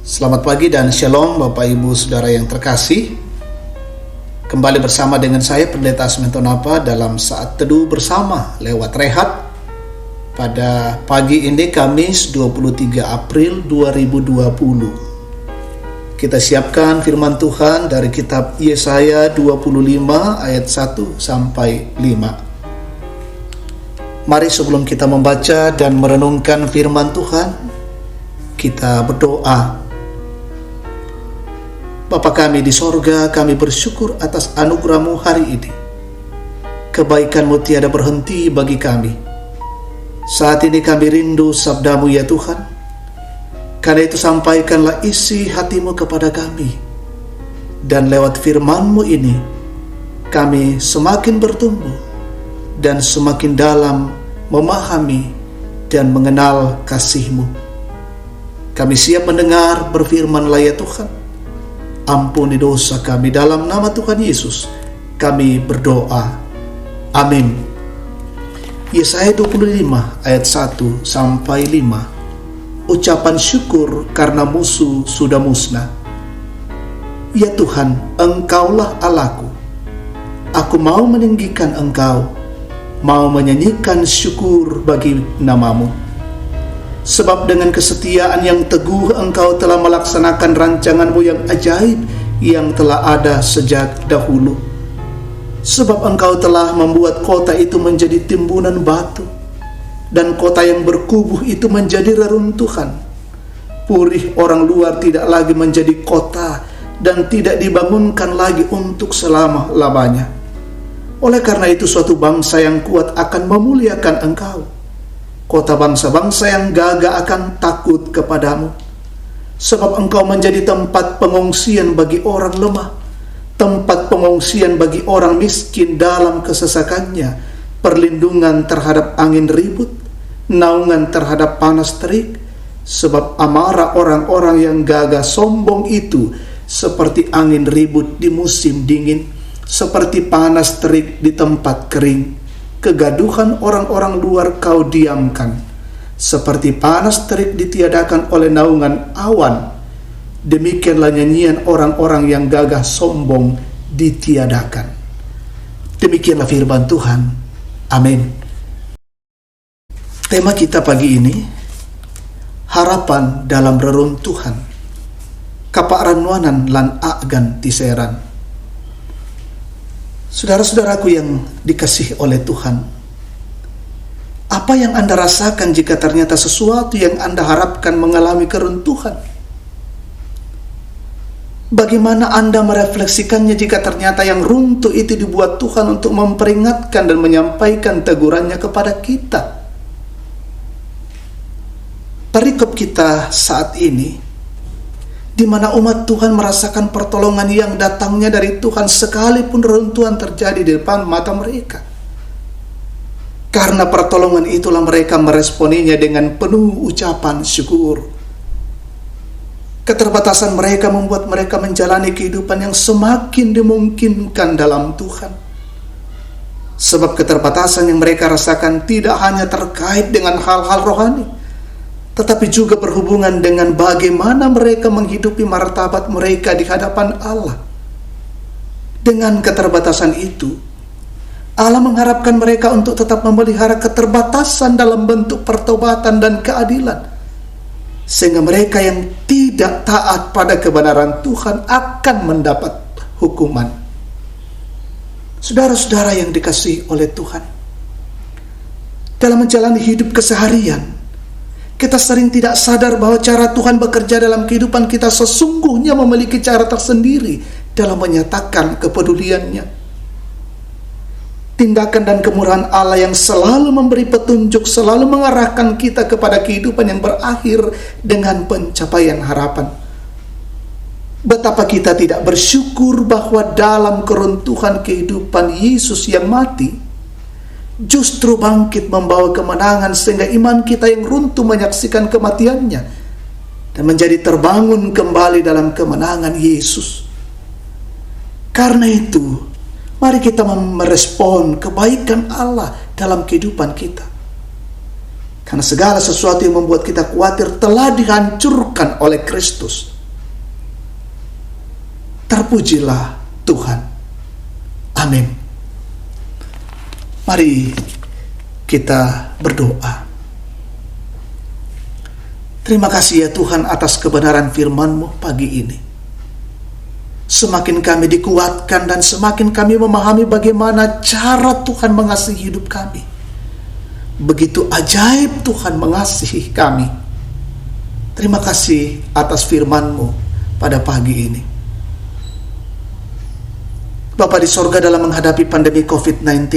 Selamat pagi dan shalom Bapak Ibu Saudara yang terkasih. Kembali bersama dengan saya Pendeta Asmento Napa dalam saat teduh bersama lewat rehat pada pagi ini Kamis 23 April 2020. Kita siapkan firman Tuhan dari kitab Yesaya 25 ayat 1 sampai 5. Mari sebelum kita membaca dan merenungkan firman Tuhan, kita berdoa. Bapa kami di sorga, kami bersyukur atas anugerah-Mu hari ini. Kebaikan-Mu tiada berhenti bagi kami. Saat ini kami rindu sabda-Mu ya Tuhan. Karena itu sampaikanlah isi hati-Mu kepada kami. Dan lewat firman-Mu ini, kami semakin bertumbuh dan semakin dalam memahami dan mengenal kasih-Mu. Kami siap mendengar, berfirman-lah ya Tuhan. Ampuni dosa kami dalam nama Tuhan Yesus. Kami berdoa. Amin. Yesaya 25 ayat 1 sampai 5. Ucapan syukur karena musuh sudah musnah. Ya Tuhan, Engkaulah Allahku. Aku mau meninggikan Engkau, mau menyanyikan syukur bagi nama-Mu. Sebab dengan kesetiaan yang teguh Engkau telah melaksanakan rancangan-Mu yang ajaib yang telah ada sejak dahulu. Sebab Engkau telah membuat kota itu menjadi timbunan batu, dan kota yang berkubuh itu menjadi reruntuhan. Purih orang luar tidak lagi menjadi kota, dan tidak dibangunkan lagi untuk selama-lamanya. Oleh karena itu suatu bangsa yang kuat akan memuliakan Engkau. Kota bangsa-bangsa yang gagah akan takut kepadamu. Sebab Engkau menjadi tempat pengungsian bagi orang lemah, tempat pengungsian bagi orang miskin dalam kesesakannya, perlindungan terhadap angin ribut, naungan terhadap panas terik. Sebab amarah orang-orang yang gagah sombong itu seperti angin ribut di musim dingin, seperti panas terik di tempat kering. Kegaduhan orang-orang luar Kau diamkan, seperti panas terik ditiadakan oleh naungan awan. Demikianlah nyanyian orang-orang yang gagah sombong ditiadakan. Demikianlah firman Tuhan. Amin. Tema kita pagi ini, harapan dalam reruntuhan. Kaparanuanan lan agan tiseran. Saudara-saudaraku yang dikasihi oleh Tuhan, apa yang Anda rasakan jika ternyata sesuatu yang Anda harapkan mengalami keruntuhan? Bagaimana Anda merefleksikannya jika ternyata yang runtuh itu dibuat Tuhan untuk memperingatkan dan menyampaikan tegurannya kepada kita? Perikop kita saat ini, di mana umat Tuhan merasakan pertolongan yang datangnya dari Tuhan sekalipun reruntuhan terjadi di depan mata mereka. Karena pertolongan itulah mereka meresponinya dengan penuh ucapan syukur. Keterbatasan mereka membuat mereka menjalani kehidupan yang semakin dimungkinkan dalam Tuhan. Sebab keterbatasan yang mereka rasakan tidak hanya terkait dengan hal-hal rohani, tetapi juga berhubungan dengan bagaimana mereka menghidupi martabat mereka di hadapan Allah. Dengan keterbatasan itu, Allah mengharapkan mereka untuk tetap memelihara keterbatasan dalam bentuk pertobatan dan keadilan, sehingga mereka yang tidak taat pada kebenaran Tuhan akan mendapat hukuman. Saudara-saudara yang dikasihi oleh Tuhan, dalam menjalani hidup keseharian, kita sering tidak sadar bahwa cara Tuhan bekerja dalam kehidupan kita sesungguhnya memiliki cara tersendiri dalam menyatakan kepeduliannya. Tindakan dan kemurahan Allah yang selalu memberi petunjuk, selalu mengarahkan kita kepada kehidupan yang berakhir dengan pencapaian harapan. Betapa kita tidak bersyukur bahwa dalam keruntuhan kehidupan Yesus yang mati justru bangkit membawa kemenangan, sehingga iman kita yang runtuh menyaksikan kematiannya dan menjadi terbangun kembali dalam kemenangan Yesus. Karena itu, mari kita merespon kebaikan Allah dalam kehidupan kita. Karena segala sesuatu yang membuat kita khawatir telah dihancurkan oleh Kristus. Terpujilah Tuhan. Amin. Mari kita berdoa. Terima kasih ya Tuhan atas kebenaran firman-Mu pagi ini. Semakin kami dikuatkan dan semakin kami memahami bagaimana cara Tuhan mengasihi hidup kami. Begitu ajaib Tuhan mengasihi kami. Terima kasih atas firman-Mu pada pagi ini. Bapa di sorga, dalam menghadapi pandemi COVID-19,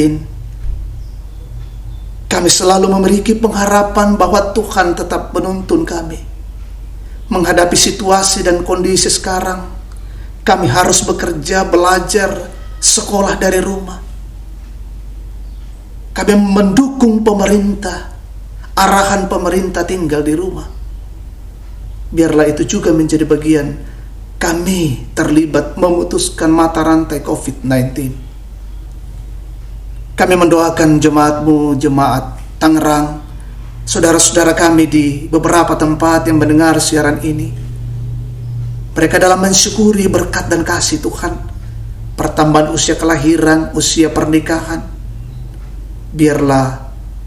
kami selalu memiliki pengharapan bahwa Tuhan tetap menuntun kami. Menghadapi situasi dan kondisi sekarang, kami harus bekerja, belajar, sekolah dari rumah. Kami mendukung pemerintah, arahan pemerintah tinggal di rumah. Biarlah itu juga menjadi bagian kami terlibat memutuskan mata rantai COVID-19. Kami mendoakan jemaat-Mu, jemaat Tangerang, saudara-saudara kami di beberapa tempat yang mendengar siaran ini. Mereka dalam mensyukuri berkat dan kasih Tuhan, pertambahan usia kelahiran, usia pernikahan. Biarlah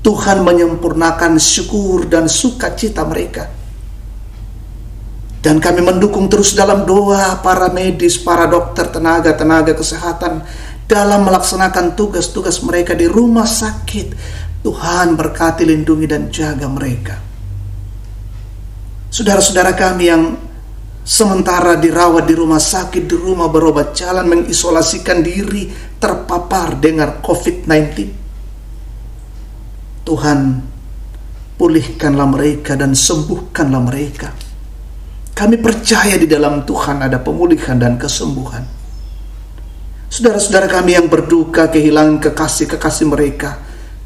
Tuhan menyempurnakan syukur dan sukacita mereka. Dan kami mendukung terus dalam doa para medis, para dokter, tenaga kesehatan dalam melaksanakan tugas-tugas mereka di rumah sakit. Tuhan berkati, lindungi, dan jaga mereka. Saudara-saudara kami yang sementara dirawat di rumah sakit, di rumah berobat jalan, mengisolasikan diri, terpapar dengan COVID-19. Tuhan, pulihkanlah mereka dan sembuhkanlah mereka. Kami percaya di dalam Tuhan ada pemulihan dan kesembuhan. Saudara-saudara kami yang berduka kehilangan kekasih-kekasih mereka,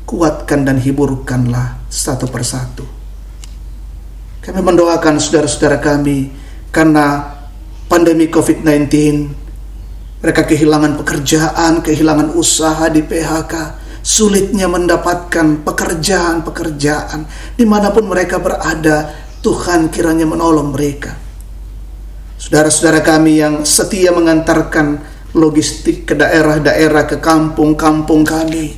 kuatkan dan hiburkanlah satu persatu. Kami mendoakan saudara-saudara kami karena pandemi COVID-19, mereka kehilangan pekerjaan, kehilangan usaha, di PHK, sulitnya mendapatkan pekerjaan dimanapun mereka berada. Tuhan kiranya menolong mereka. Saudara-saudara kami yang setia mengantarkan logistik ke daerah-daerah, ke kampung-kampung kami,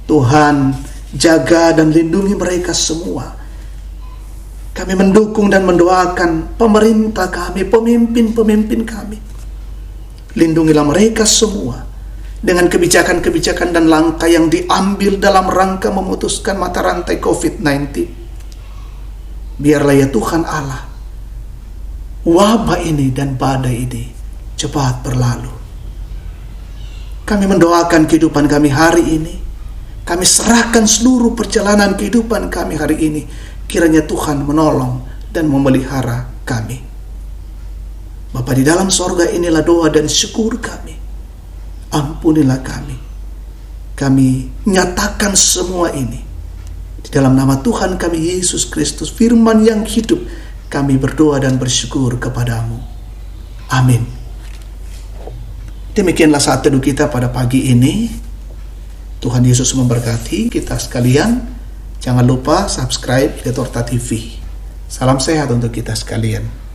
Tuhan jaga dan lindungi mereka semua. Kami mendukung dan mendoakan pemerintah kami, pemimpin-pemimpin kami. Lindungilah mereka semua dengan kebijakan-kebijakan dan langkah yang diambil dalam rangka memutuskan mata rantai COVID-19. Biarlah ya Tuhan Allah, wabah ini dan badai ini cepat berlalu. Kami mendoakan kehidupan kami hari ini. Kami serahkan seluruh perjalanan kehidupan kami hari ini. Kiranya Tuhan menolong dan memelihara kami. Bapa di dalam sorga, inilah doa dan syukur kami. Ampunilah kami. Kami nyatakan semua ini di dalam nama Tuhan kami Yesus Kristus, firman yang hidup. Kami berdoa dan bersyukur kepadamu. Amin. Demikianlah saat teduh kita pada pagi ini. Tuhan Yesus memberkati kita sekalian. Jangan lupa subscribe Getorta TV. Salam sehat untuk kita sekalian.